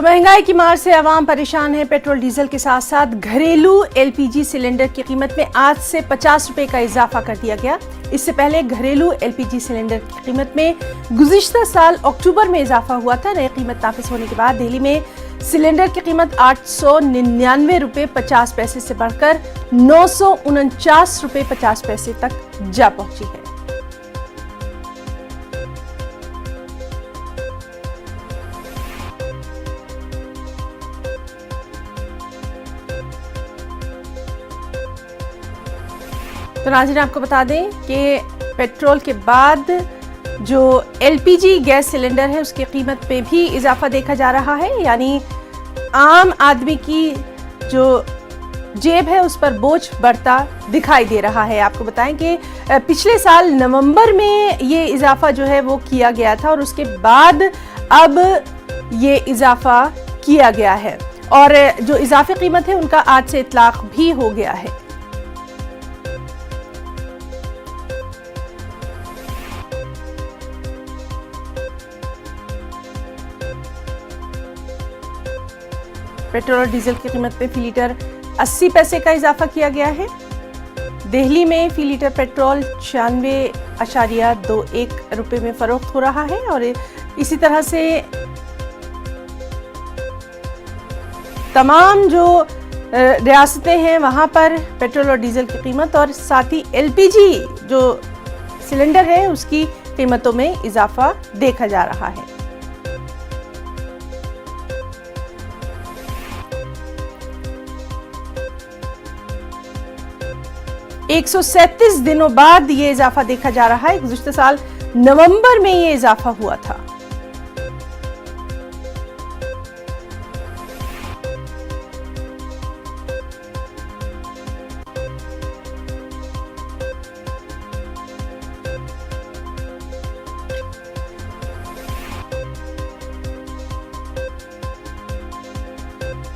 तो महंगाई की मार से आवाम परेशान है। पेट्रोल डीजल के साथ साथ घरेलू एलपीजी सिलेंडर की कीमत में आज से 50 रुपए का इजाफा कर दिया गया। इससे पहले घरेलू एलपीजी सिलेंडर की कीमत में गुज़िश्ता साल अक्टूबर में इजाफा हुआ था। नई कीमत नाफिज होने के बाद दिल्ली में सिलेंडर की कीमत 899 रुपए 50 पैसे से बढ़कर 949 रुपए 50 पैसे तक जा पहुंची है। तो नाज़रीन, आपको बता दें कि पेट्रोल के बाद जो एलपीजी गैस सिलेंडर है उसकी कीमत पे भी इजाफा देखा जा रहा है। यानी आम आदमी की जो जेब है उस पर बोझ बढ़ता दिखाई दे रहा है। आपको बताएं कि पिछले साल नवंबर में ये इजाफा जो है वो किया गया था और उसके बाद अब ये इजाफा किया गया है और जो इजाफी कीमत है उनका आज से इतलाक भी हो गया है। पेट्रोल और डीजल की कीमत में फी लीटर 80 पैसे का इजाफा किया गया है। दिल्ली में फी लीटर पेट्रोल 96.21 रुपए में फरोख्त हो रहा है और इसी तरह से तमाम जो रियासतें हैं वहां पर पेट्रोल और डीजल की कीमत और साथ ही एलपीजी जो सिलेंडर है उसकी कीमतों में इजाफा देखा जा रहा है। 137 दिनों बाद ये इजाफा देखा जा रहा है। गुज़िश्ता साल नवंबर में ये इजाफा हुआ था।